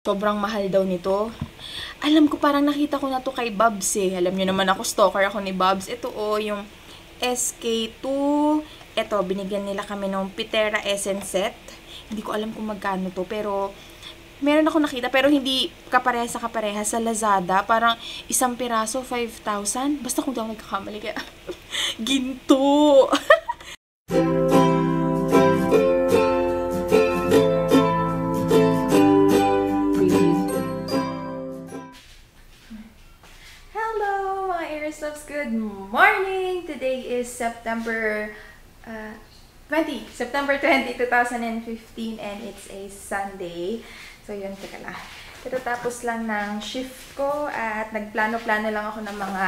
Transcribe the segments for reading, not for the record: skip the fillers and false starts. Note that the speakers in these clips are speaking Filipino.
Sobrang mahal daw nito. Alam ko, parang nakita ko na to kay Bobs eh. Alam nyo naman ako, stalker ako ni Bobs. Ito yung SK2. Ito, binigyan nila kami ng Pitera Essence Set. Hindi ko alam kung magkano to, pero meron ako nakita, pero hindi kaparehas sa Lazada. Parang isang piraso, 5,000. Basta kung di ako nagkakamali, kaya ginto. Hello, mga Airstuffs! Good morning! Today is September 20, 2015, and it's a Sunday. So yun, teka lang. Katatapos lang ng shift ko at nagplano-plano lang ako ng mga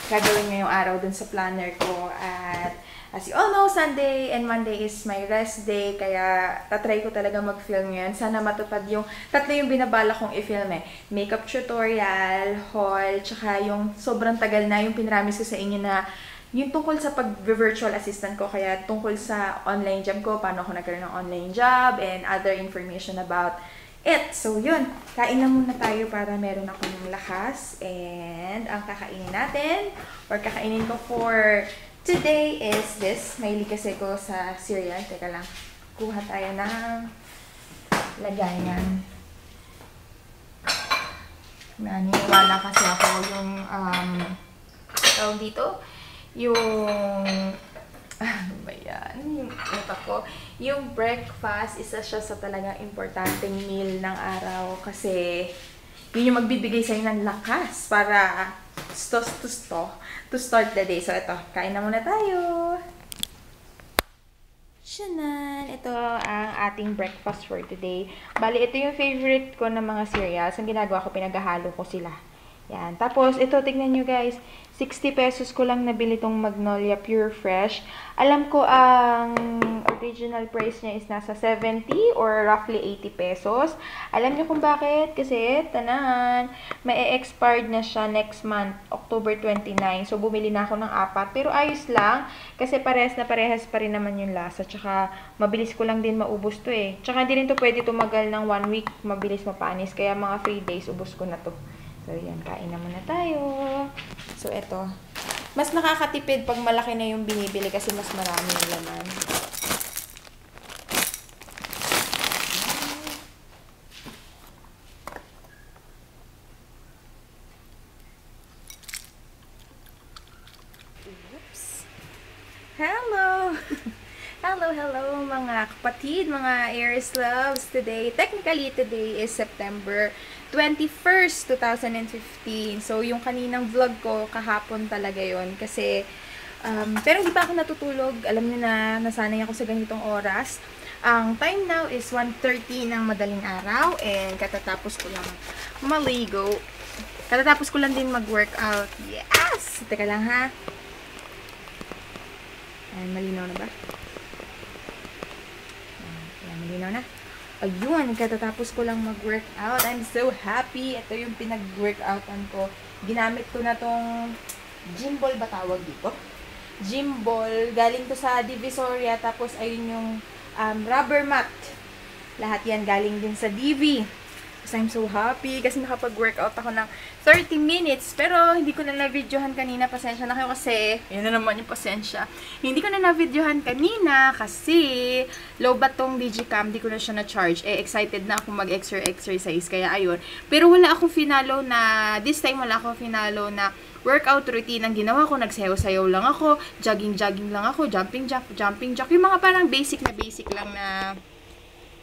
gagawin ngayong araw dun sa planner ko. At as you all know, Sunday and Monday is my rest day, kaya tatry ko talaga mag-film ngayon. Sana matupad yung tatlo yung binabala kong i-film eh. Makeup tutorial, haul, tsaka yung sobrang tagal na yung pinramis ko sa inyo na yung tungkol sa pag-virtual assistant ko, kaya tungkol sa online job ko, paano ako nagkaroon ng online job, and other information about it. So, yun. Kain na muna tayo para meron ako ng lakas. And ang kakainin natin, or kakainin ko for today is this. Mahilig kasi ko sa cereal. Teka lang. Kuha tayo ng lagayan. Naniniwala kasi ako yung, tawag dito, yung ano ba yan? Yung yung breakfast, isa siya sa talagang importanteng meal ng araw kasi yun yung magbibigay sa'yo ng lakas para to start the day. So, ito, kain na muna tayo. Shanan! Ito ang ating breakfast for today. Bali, ito yung favorite ko ng mga cereals. Ang ginagawa ko, pinaghahalo ko sila. Yan. Tapos, ito, tignan nyo guys. 60 pesos ko lang nabili tong Magnolia Pure Fresh. Alam ko ang original price niya is nasa 70 or roughly 80 pesos. Alam niyo kung bakit? Kasi, tanan, may expired na siya next month, October 29. So, bumili na ako ng 4. Pero ayos lang. Kasi parehas pa rin naman yung lasa. Tsaka, mabilis ko lang din maubos to eh. Tsaka, hindi rin to pwede tumagal ng 1 week. Mabilis mapanis. Kaya mga 3 days, ubos ko na to. So, yan. Kain na muna tayo. So, eto. Mas nakakatipid pag malaki na yung binibili kasi mas marami yung laman. Oops. Hello! Hello mga kapatid, mga Aries Loves. Technically today is September 21st, 2015. So, yung kaninang vlog ko, kahapon talaga yon kasi, pero hindi pa ako natutulog. Alam niyo na, nasanay ako sa ganitong oras. Ang time now is 1:30 ng madaling araw, and katatapos ko lang maligo. Katatapos ko lang din mag-workout. Yes! Teka lang ha. Ayan, malinaw na ba? Malinaw na. Ayun, katatapos ko lang mag-workout. I'm so happy. Ito yung pinag-workoutan ko. Ginamit ko na tong gym ball ba tawag dito? Gym ball. Galing to sa Divisoria. Tapos, ayun yung rubber mat. Lahat yan galing din sa Divi. So, I'm so happy kasi nakapag-workout ako ng 30 minutes. Pero, hindi ko na na-videohan kanina. Pasensya na kayo kasi, yun na naman yung pasensya. Hindi ko na na-videohan kanina kasi low bat tong Digicam. Hindi ko na siya na-charge. Excited na ako mag-exercise. Kaya, ayun. Pero, wala akong finalo na, this time wala akong finalo na workout routine ang ginawa ko. Nagsayaw-sayaw lang ako. Jogging lang ako. Jumping jack. Yung mga parang basic lang na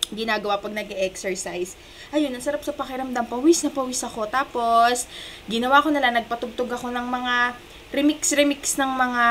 ginagawa pag nag-exercise. Ayun, ang sarap sa pakiramdam. Pawis na pawis ako. Tapos, ginawa ko na lang, nagpatugtog ako ng mga remix ng mga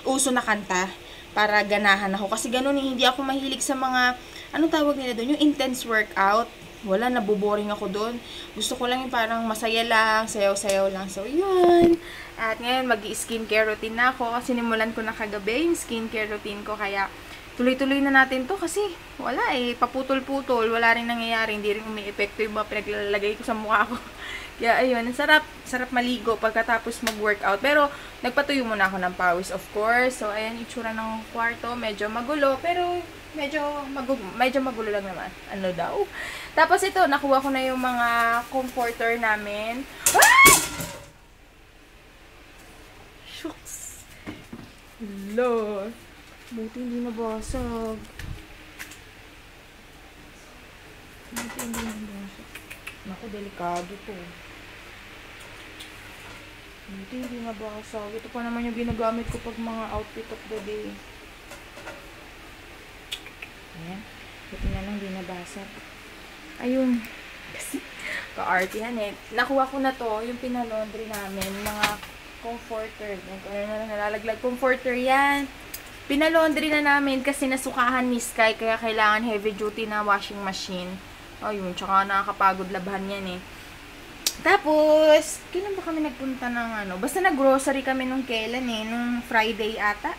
uso na kanta para ganahan ako. Kasi ganun, hindi ako mahilig sa mga, anong tawag nila doon? Yung intense workout. Wala, naboboring ako doon. Gusto ko lang yung parang masaya lang, sayaw-sayaw lang. So, yun. At ngayon, mag-skincare routine na ako. Sinimulan ko na kagabi yung skincare routine ko. Kaya, tuloy-tuloy na natin to kasi wala paputol-putol, wala rin nangyayari, hindi rin umi-epekto yung mga pinaglalagay ko sa mukha ko. Kaya ayun, sarap maligo pagkatapos mag-workout. Pero nagpatuyo muna ako ng pawis, of course. So ayan, itsura ng kwarto, medyo magulo, pero medyo magulo lang naman. Ano daw? Tapos ito, nakuha ko na yung mga comforter namin. Ah! Shucks. Hello. Buti hindi nabasag. Buti hindi nabasag. Naku, delikado to. Buti hindi nabasag. Ito pa naman yung ginagamit ko pag mga outfit of the day. Ayan. Buti na lang hindi nabasag. Ayun. Kasi, ka-artihan eh. Nakuha ko na to, yung pinalaundry namin. Mga comforter. Ano na lang nalalaglag. Comforter yan. Pinalaundry na namin kasi nasukahan ni Sky. Kaya kailangan heavy duty na washing machine. Ayun. Tsaka nakakapagod labhan yan eh. Tapos, kailan ba kami nagpunta ng ano? Basta nag-grocery kami nung kailan eh. Nung Friday ata.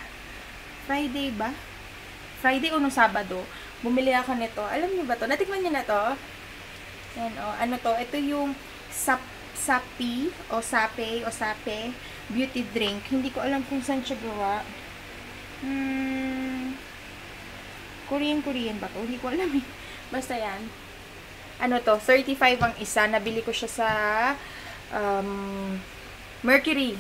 Friday ba? Friday o nung Sabado. Bumili ako nito. Alam niyo ba to? Natikman niyo na to? Yan o. Ano to? Ito yung Sapi o Sape beauty drink. Hindi ko alam kung saan siya gawa. Korean ba to? Hindi ko alam eh. Basta yan. Ano to, 35 ang isa. Nabili ko siya sa Mercury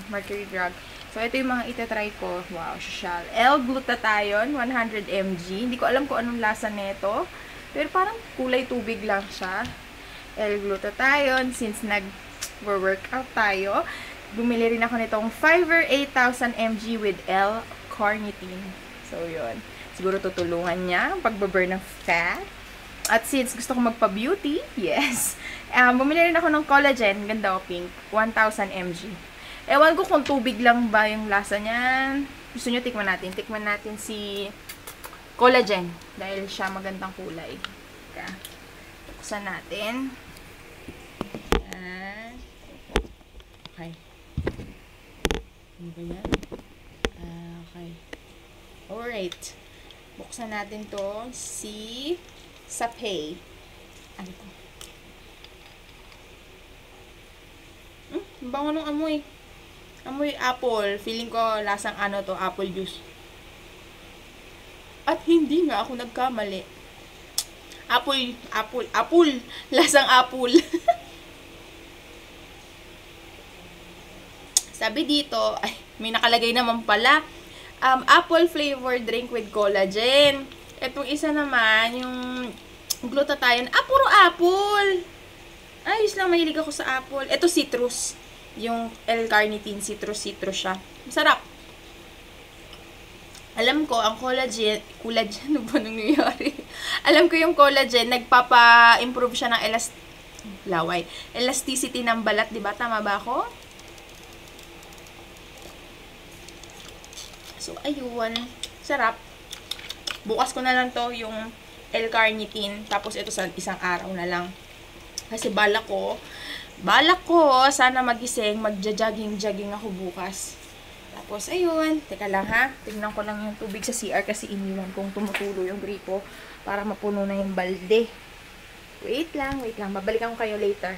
Drug. So, ito yung mga itatry ko. Wow, social. L-glutathione, 100 mg. Hindi ko alam kung anong lasa nito. Pero parang kulay tubig lang siya. L-glutathione. Since nag-workout tayo, bumili rin ako nitong Fiverr 8,000 mg with L-carnitine. So, yun. Siguro tutulungan niya ang pagbaburn ng fat. At since gusto ko magpa-beauty, yes. Bumili rin ako ng collagen. Ganda o pink. 1,000 mg. Ewan ko kung tubig lang ba yung lasa niyan. Gusto nyo tikman natin. Tikman natin si collagen. Dahil siya magandang kulay. Buksan natin. Yan. Okay. Ano ba yan? Okay. Alright. Buksan natin to. Si Sape. Ano to? Bango ng amoy. Amoy apple. Feeling ko lasang ano to, apple juice. At hindi nga ako nagkamali. Apple. Lasang apple. Sabi dito, ay, may nakalagay naman pala. Apple flavored drink with collagen. Etong isa naman, yung glutathione. Puro apple. Ayos lang, mahilig ako sa apple. Ito citrus. Yung L-carnitine, citrus siya. Masarap. Alam ko, ang collagen, ano ba nangyayari? Alam ko yung collagen, nagpapa-improve siya ng elasticity ng balat, di ba? Tama ba ako? So, ayun. Sarap. Bukas ko na lang to yung L-carnitine. Tapos ito sa isang araw na lang. Kasi balak ko, sana magising, magja-jogging ako bukas. Tapos, ayun. Teka lang ha. Tingnan ko lang yung tubig sa CR kasi iniwan kong tumutulo yung gripo para mapuno na yung balde. Wait lang. Babalikan ko kayo later.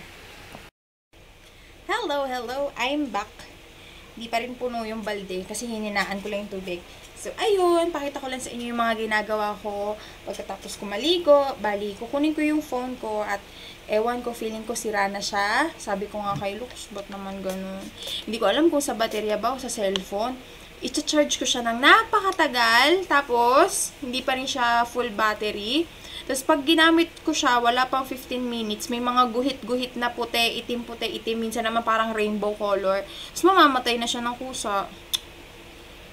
Hello. I'm back. Di pa rin puno yung balde kasi hininaan ko lang yung tubig. So, ayun, pakita ko lang sa inyo yung mga ginagawa ko pagkatapos ko maligo. Bali, kukunin ko yung phone ko at ewan ko, feeling ko sira na siya. Sabi ko nga kay Lux, ba't naman ganun? Hindi ko alam kung sa baterya ba o sa cellphone. I-charge ko siya ng napakatagal, tapos hindi pa rin siya full battery. Tapos pag ginamit ko siya, wala pang 15 minutes, may mga guhit-guhit na puti, itim, minsan naman parang rainbow color. Tapos mamamatay na siya ng kusa.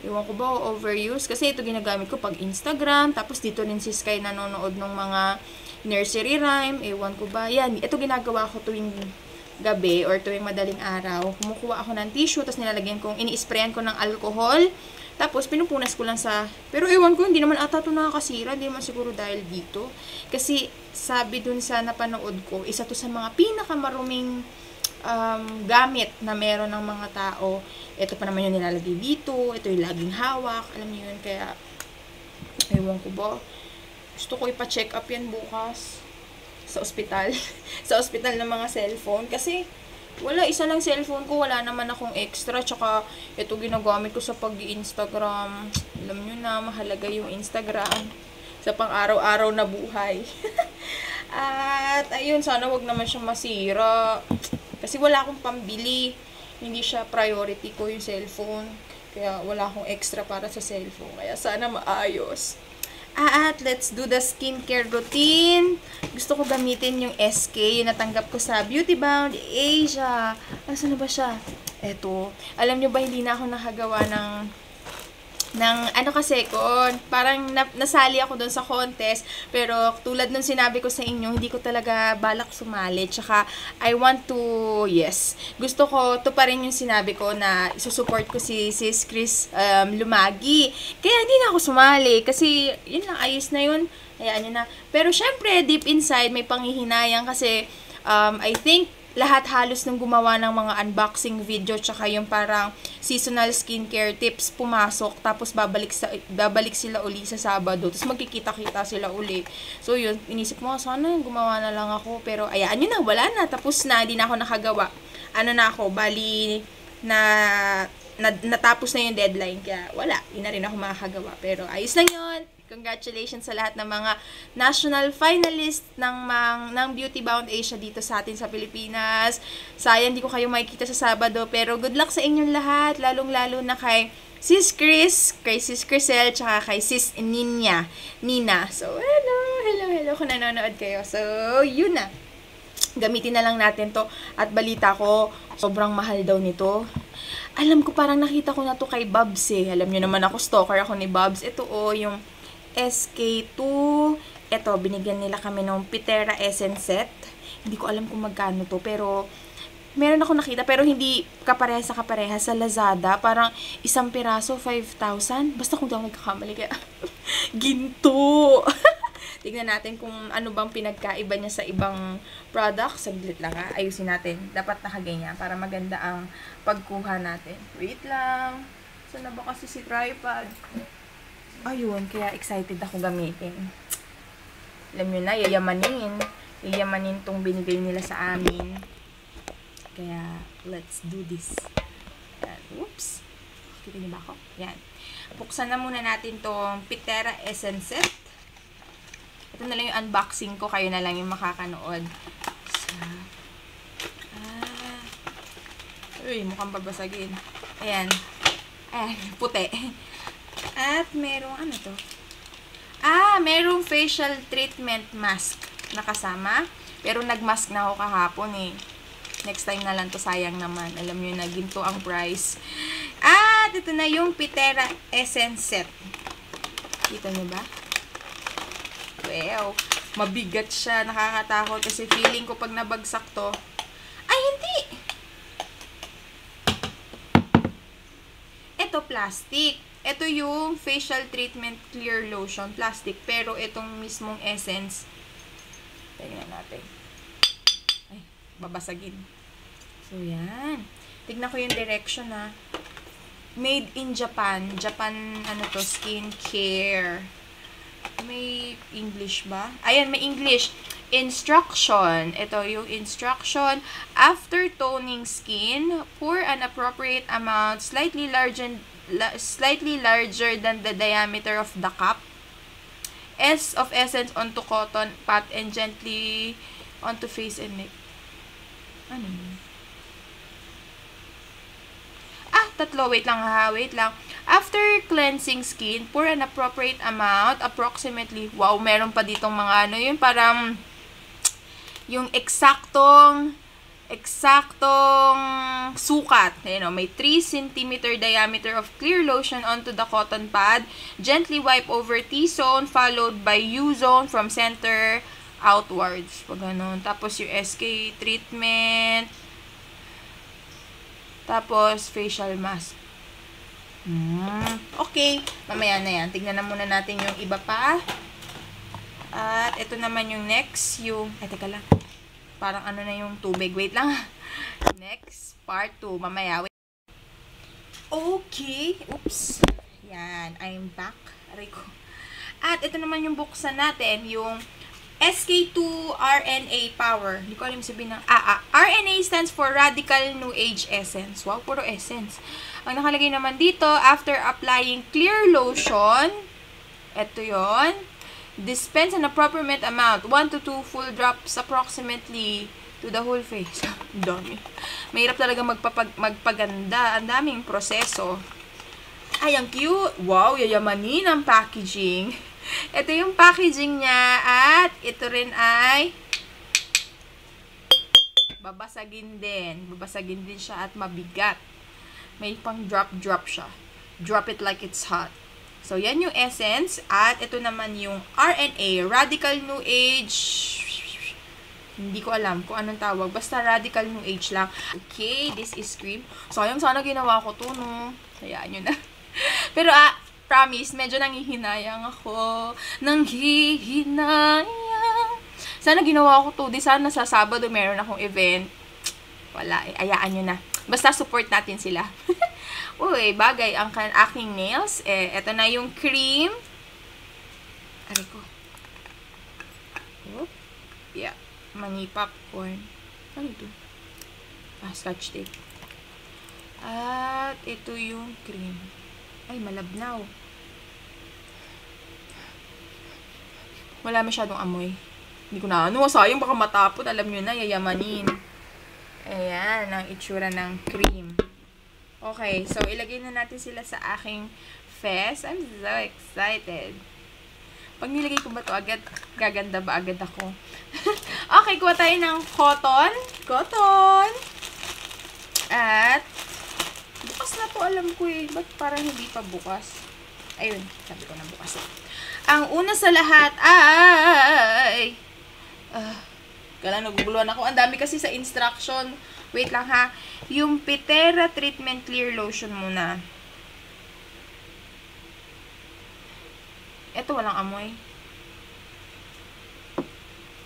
Ewan ko ba, overuse. Kasi ito ginagamit ko pag Instagram. Tapos dito rin si Sky nanonood ng mga nursery rhyme. Ewan ko ba. Yan, ito ginagawa ko tuwing gabi or tuwing madaling araw. Kumukuha ako ng tissue, tapos nilalagyan kong, ini-sprayan ko ng alcohol. Tapos pinupunas ko lang sa... Pero ewan ko, hindi naman ata ito nakakasira. Hindi naman siguro dahil dito. Kasi sabi dun sa napanood ko, isa to sa mga pinakamaruming gamit na meron ng mga tao. Ito pa naman yung nilalagay dito. Ito yung laging hawak. Alam niyo yun. Kaya, ewan ko ba. Gusto ko ipa-check up yan bukas. Sa ospital. Sa ospital ng mga cellphone. Kasi, wala. Isa lang cellphone ko. Wala naman akong extra. Tsaka, ito ginagamit ko sa pag-i-Instagram. Alam niyo na, mahalaga yung Instagram. sa pang-araw-araw na buhay. At, ayun, sana wag naman siyang masira. Kasi wala akong pambili. Hindi siya priority ko yung cellphone. Kaya wala akong extra para sa cellphone. Kaya sana maayos. At let's do the skincare routine. Gusto ko gamitin yung SK, yung natanggap ko sa Beauty Bound Asia. Asan na ba siya? Eto. Alam nyo ba, hindi na ako nakagawa ano kasi ko, parang nasali ako doon sa contest, pero tulad nung sinabi ko sa inyo, hindi ko talaga balak sumali, tsaka I want to, gusto ko, to pa rin yung sinabi ko na isusupport ko si Sis Chris Lumagi, kaya hindi na ako sumali, kasi yun lang, ayos na yun, hayaan nyo na, pero syempre, deep inside, may panghihinayang kasi, I think, lahat halos nung gumawa ng mga unboxing video tsaka yung parang seasonal skincare tips pumasok tapos babalik sila uli sa Sabado tapos magkikita-kita sila uli. So yun, inisip mo sana gumawa na lang ako pero ayaan yun na, wala na, tapos na, hindi na ako nakagawa. Ano na ako, bali natapos na yung deadline kaya wala, hindi na rin ako makakagawa pero ayos lang yun. Congratulations sa lahat ng mga national finalist ng Beauty Bound Asia dito sa atin sa Pilipinas. Sayang di ko kayo makikita sa Sabado, pero good luck sa inyong lahat, lalong-lalo na kay Sis Chris, kay Sis Crisel, tsaka kay Sis Nina. So, hello kung nanonood kayo. So, yun na. Gamitin na lang natin to. At balita ko, sobrang mahal daw nito. Alam ko, parang nakita ko na to kay Babs eh. Alam nyo naman ako, stalker ako ni Babs. Ito yung SK2. Ito, binigyan nila kami ng Pitera Essence Set. Hindi ko alam kung magkano to, pero meron ako nakita, pero hindi kapareha sa Lazada. Parang isang piraso, 5,000. Basta kung di ako nagkakamali, kaya ginto. Tignan natin kung ano bang pinagkaiba niya sa ibang products. Saglit lang ha. Ayusin natin. Dapat nakaganyan para maganda ang pagkuha natin. Wait lang. Saan na ba kasi si tripod? Ayun, kaya excited ako gamitin. Alam nyo na, yayamanin tong binigay nila sa amin. Kaya, let's do this. Oops. Kita niyo ba ako? Yan. Buksan na muna natin tong Pitera Essence Set. Ito na lang yung unboxing ko. Kayo na lang yung makakanood. Uy, mukhang babasagin. Ayan. Puti. At merong, ano to? Merong facial treatment mask na kasama. Pero nagmask na ako kahapon eh. Next time na lang to, sayang naman. Alam nyo na, ginto ang price. At ito na yung Pitera Essence Set. Kita nyo ba? Wow. Mabigat siya. Nakakatakot kasi feeling ko pag nabagsak to. Ay, hindi! Ito, plastic. Ito yung facial treatment clear lotion, plastic, pero itong mismong essence, tingnan natin. Ay, babasagin. So, yan. Tignan ko yung direction ha. Made in Japan. Japan, skincare. May English ba? Ayan, may English. Instruction. Ito yung instruction. After toning skin, pour an appropriate amount, slightly larger than the diameter of the cup of essence onto cotton pad and gently onto face and neck. Ano yun? Tatlo. Wait lang. After cleansing skin, pour an appropriate amount, approximately, wow, meron pa ditong mga yun, parang yung eksaktong sukat. May 3 cm diameter of clear lotion onto the cotton pad. Gently wipe over T-zone followed by U-zone from center outwards. Pag ganun. Tapos yung SK treatment. Tapos facial mask. Okay. Mamaya na yan. Tignan na muna natin yung iba pa. At ito naman yung next. Teka lang. Parang na yung tubig. Wait lang. Next, part 2. Mamaya. Wait. Okay. Oops. Yan. I'm back. Aray ko. At ito naman yung buksan natin. Yung SK2 RNA Power. Hindi ko alam sabihin ng RNA stands for Radical New Age Essence. Wow, puro essence. Ang nakalagay naman dito, after applying clear lotion, ito yon, Dispense an appropriate amount, 1 to 2 full drops approximately to the whole face. Dami. Mahirap talaga magpaganda. Ang daming proseso. Ay, ang cute. Wow, yayamanin ang packaging. Ito yung packaging niya at ito rin ay babasagin din. Babasagin din siya at mabigat. May pang drop siya. Drop it like it's hot. So, yan yung essence. At ito naman yung RNA, Radical New Age. Hindi ko alam kung anong tawag. Basta Radical New Age lang. Okay, this is cream. Sayang sana ginawa ko to, no? Hayaan nyo na. Pero, promise, medyo nanghihinayang ako. Nanghihinayang. Sana ginawa ko to. Di sana sa Sabado meron akong event. Wala, ayaan nyo na. Basta support natin sila. Uy, bagay ang aking nails. Eto na yung cream. Aray ko. Oh. Yeah. Mani popcorn. Ano ito? Scotch tape. At ito yung cream. Ay, malabnaw. Wala masyadong amoy. Hindi ko na ano. Sayang baka matapon. Alam nyo na, yayamanin. Ayan, ang itsura ng cream. Okay, so ilagay na natin sila sa aking fest. I'm so excited. Pag nilagay ko ba ito agad, gaganda ba agad ako? Okay, kuha tayo ng cotton. Cotton! At, bukas na to alam ko eh. Ba't parang hindi pa bukas? Ayun, sabi ko na bukas eh. Ang una sa lahat ay... kala naguguluhan ako. Ang dami kasi sa instruction. Wait lang ha. Yung Pitera Treatment Clear Lotion muna. Ito walang amoy.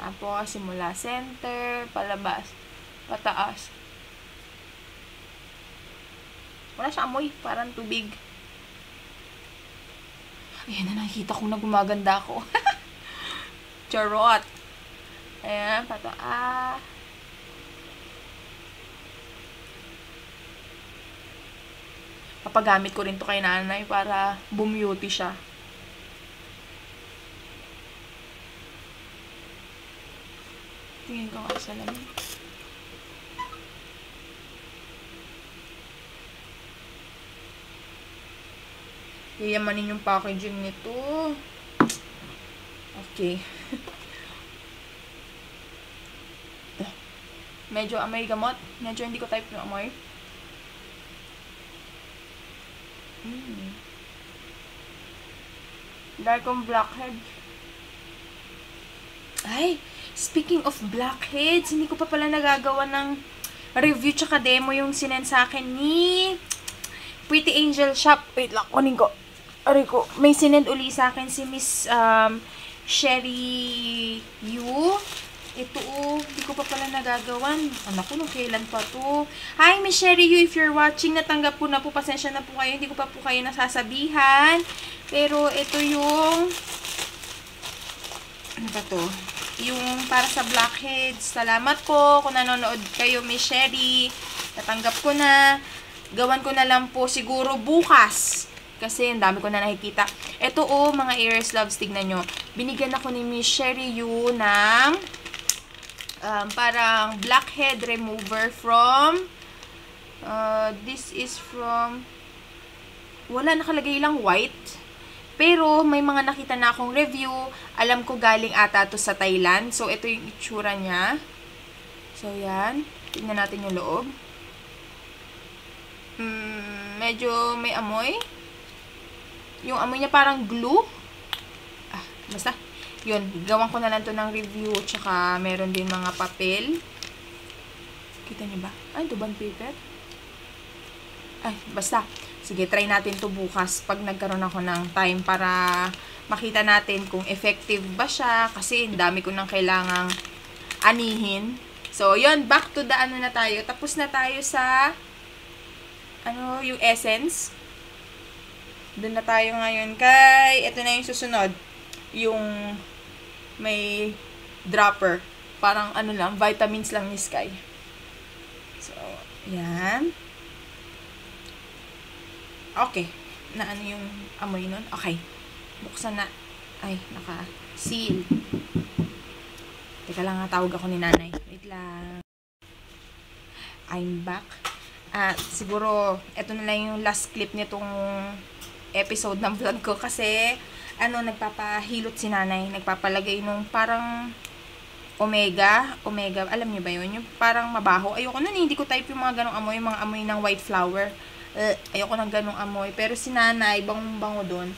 Tapos, simula center, palabas, pataas. Wala siyang amoy. Parang tubig. Ayan na, nakikita ko na gumaganda ako. Charot. Ayan, pataas. Papagamit ko rin to kay nanay para bumuti siya. Tingin ko nga sa lamin. Yayamanin yung packaging nito. Okay. Medyo amoy gamot. Medyo hindi ko type ng amoy. Dark blackhead. Ay, speaking of blackheads, hindi ko pa pala nagagawa ng review tsaka demo yung sinend sa akin ni Pretty Angel Shop. Wait lang, kunin ko. Aray ko, may sinend uli sa akin si Miss Sherry Yu. Ito hindi ko pa pala nagagawan. Anak ko, nung kailan pa to. Hi, Miss Sherry Yu, if you're watching, natanggap ko na po. Pasensya na po kayo. Hindi ko pa po kayo nasasabihan. Pero, ito yung... Ano ba to? Yung para sa blackheads. Salamat po kung nanonood kayo, Miss Sherry. Natanggap ko na. Gawan ko na lang po siguro bukas. Kasi ang dami ko na nakikita. Ito mga Ears Loves, tignan nyo. Binigyan ako ni Miss Sherry Yu ng parang blackhead remover from this is from wala nakalagay lang white. Pero may mga nakita na akong review. Alam ko galing ata to sa Thailand. So ito yung itsura niya. So yan. Tignan natin yung loob. Medyo may amoy. Yung amoy niya parang glue. Basta. Yun, gawan ko na lang to ng review. Tsaka meron din mga papel. Kita niyo ba? Ay, ito bang paper? Ay, basta. Sige, try natin to bukas pag nagkaroon ako ng time para makita natin kung effective ba siya. Kasi dami ko nang kailangang anihin. So, yun, back to the ano na tayo. Tapos na tayo sa yung essence. Doon na tayo ngayon kay ito na yung susunod. Yung may dropper. Parang lang, vitamins lang ni Sky. So, yan. Okay. Na yung amoy nun? Okay. Buksan na. Ay, Seal. Teka lang nga, tawag ako ni nanay. Wait lang. I'm back. Siguro, eto na lang yung last clip nitong episode ng vlog ko. Kasi, nagpapahilot si nanay. Nagpapalagay nung parang omega, alam niyo ba yun? Yung parang mabaho. Ayoko nun, hindi ko type yung mga ganong amoy, yung mga amoy ng white flower. Ayoko ng ganong amoy. Pero si nanay, bangong-bango dun.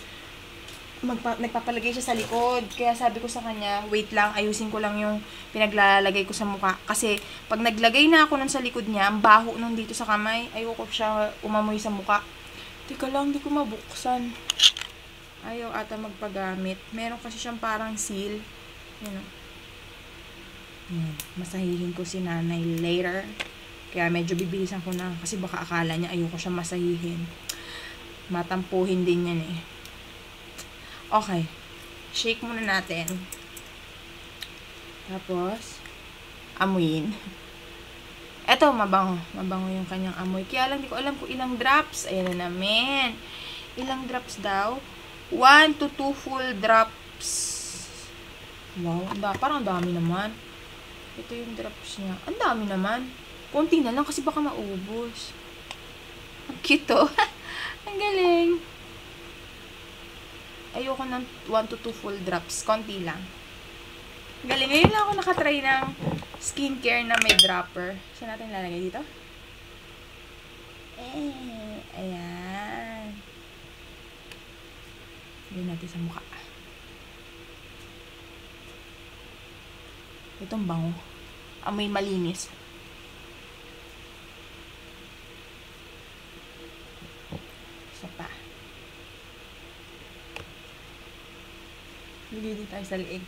Nagpapalagay siya sa likod. Kaya sabi ko sa kanya, wait lang, ayusin ko lang yung pinaglalagay ko sa mukha. Kasi, pag naglagay na ako nun sa likod niya, ang baho nun dito sa kamay, ayoko siya umamoy sa mukha. Teka lang, hindi ko mabuksan. Ayaw ata magpagamit. Meron kasi siyang parang seal. Yan o. Masahihin ko si nanay later. Kaya medyo bibilisan ko na. Kasi baka akala niya ayoko siya masahihin. Matampuhin din yan eh. Okay. Shake muna natin. Tapos, amuyin. Eto, mabango. Mabango yung kanyang amoy. Kaya lang, di ko alam kung ilang drops. Ayan na namin. Ilang drops daw? 1 to 2 full drops. Wow, parang dami naman. Ito yung drops niya. Ang dami naman. Konti na lang kasi baka maubos. Ang cute to. Ang galing. Ayoko ng 1 to 2 full drops. Konti lang. Galing. Ngayon lang ako nakatry ng skincare na may dropper. Saan natin lalagay dito? Ayan. Lagyan natin sa mukha. Itong bango. Amoy malinis. Isa pa. Lili tayo sa leeg.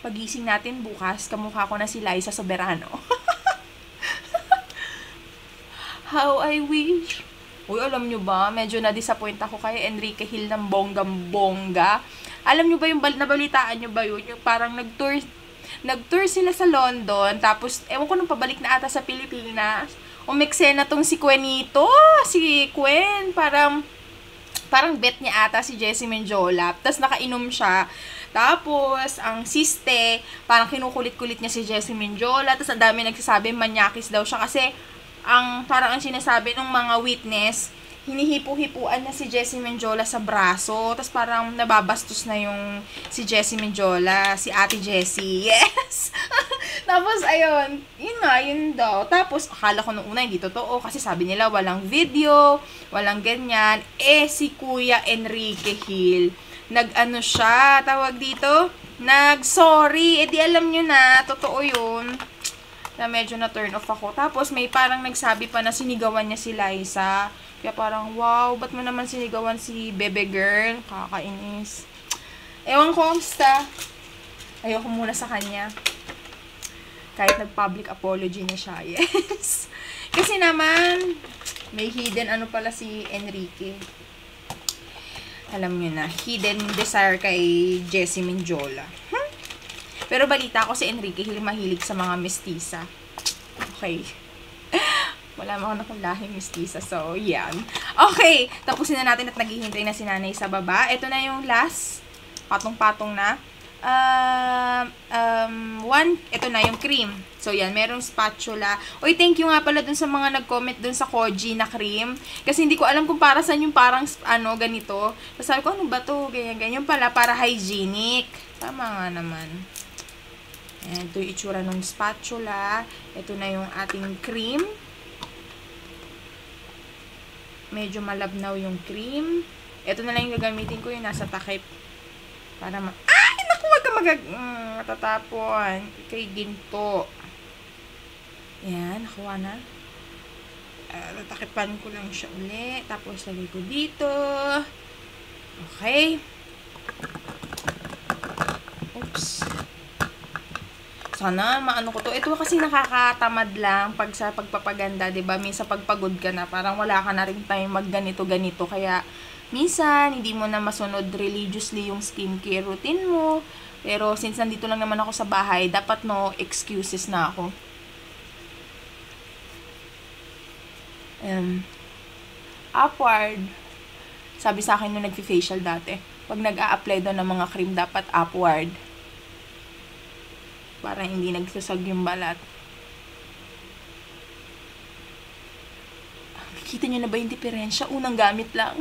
Pagising natin bukas, kamukha ko na si Liza Soberano. How I wish. Uy, alam nyo ba, medyo na-disappoint ako kay Enrique Hill ng bonggang-bongga. Alam nyo ba yung nabalitaan nyo ba yun? Yung parang nag-tour sila sa London, tapos, ewan ko nung pabalik na ata sa Pilipinas, umeksena tong si Quenito. Si Quen, parang bet niya ata si Jessie Menjola. Tapos nakainom siya. Tapos, ang siste, parang kinukulit-kulit niya si Jessie Menjola. Tapos ang dami nagsasabi, manyakis daw siya. Kasi, parang ang sinasabi ng mga witness, hinihipo-hipuan na si Jessie Menjola sa braso. Tapos parang nababastos na yung si Jessie Menjola, si Ate Jessie. Yes! Tapos, ayun. Yun nga, yun daw. Tapos, akala ko nung una hindi totoo. Kasi sabi nila, walang video, walang ganyan. Si Kuya Enrique Hill, nag-ano siya, tawag dito? Nag-sorry. Di alam nyo na, totoo yun. Na medyo na-turn off ako. Tapos, may parang nagsabi pa na sinigawan niya si Liza. Kaya parang, wow, ba't mo naman sinigawan si bebe girl? Kakainis. Ewan ko, basta. Ayoko muna sa kanya. Kahit nag-public apology na siya. Yes. Kasi naman, may hidden ano pala si Enrique. Alam nyo na, hidden desire kay Jessie Menjola. Pero balita ko si Enrique Hill mahilig sa mga mestiza. Okay. Wala mo ako na lahing mestiza. So, yan. Okay. Tapusin na natin at naghihintay na si nanay sa baba. Ito na yung last. Patong-patong na. Ito na yung cream. So, yan. Merong spatula. Uy, thank you nga pala dun sa mga nag-comment dun sa Koji na cream. Kasi hindi ko alam kung para saan yung parang, ganito. Tapos sabi ko, ano ba to? Ganyan pala. Para hygienic. Tama nga naman. Ayan, ito yung itsura ng spatula. Ito na yung ating cream. Medyo malabnaw yung cream. Ito na lang yung gagamitin ko, yung nasa takip. Para ay! Naku! Wag ka matatapon. Kay ginto. Ayan, nakuha na. Tatakipan ko lang siya uli. Tapos, lagay ko dito. Okay. Oops. Sana maano ko to. Ito kasi nakakatamad lang pag sa pagpapaganda, 'di ba? Minsan pagpagod ka na, parang wala ka na rin time magganito-ganito. Kaya minsan hindi mo na masunod religiously yung skincare routine mo. Pero since nandito lang naman ako sa bahay, dapat no excuses na ako. Upward. Sabi sa akin nung nagfi-facial dati, Pag nag-a-apply daw ng mga cream, dapat upward. Para hindi nagsasag yung balat. Kita nyo na ba yung diferensya? Unang gamit lang.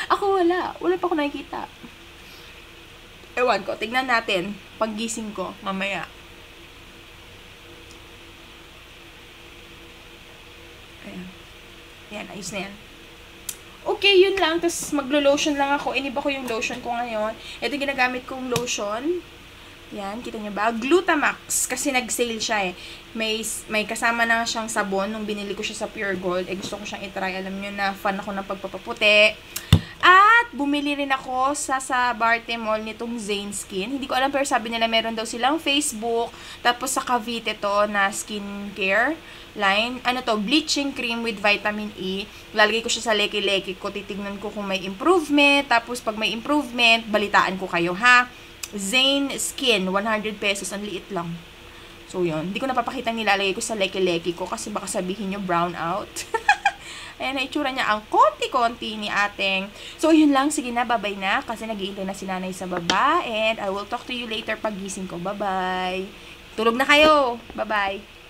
Ako wala. Wala pa ako nakikita. Ewan ko. Tignan natin. Paggising ko. Mamaya. Ayan. Ayan. Ayos na yan. Okay, yun lang. Tapos maglo-lotion lang ako. Iniba ko yung lotion ko ngayon. Ito yung ginagamit kong lotion. Yan, kita nyo ba? Glutamax. Kasi nag-sale siya eh. May kasama na siyang sabon nung binili ko siya sa Pure Gold. Gusto ko siyang itry. Alam nyo na, fan ako ng pagpapaputi. At, bumili rin ako sa Barte Mall nitong Zane Skin. Hindi ko alam, pero sabi nila meron daw silang Facebook. Tapos sa Cavite to na skincare line. Ano to? Bleaching cream with vitamin E. Lalagay ko siya sa leki-leki ko. Titignan ko kung may improvement. Tapos, pag may improvement, balitaan ko kayo, ha? Zane Skin, 100 pesos. Ang liit lang. So, yun. Hindi ko napapakita nilalagay ko sa leki-leki ko kasi baka sabihin nyo brown out. Ayan na itsura niya. Ang konti-konti ni ating. So, yun lang. Sige na, bye-bye na. Kasi nag-iintay na si nanay sa baba. And I will talk to you later pag gising ko. Bye-bye. Tulog na kayo. Bye-bye.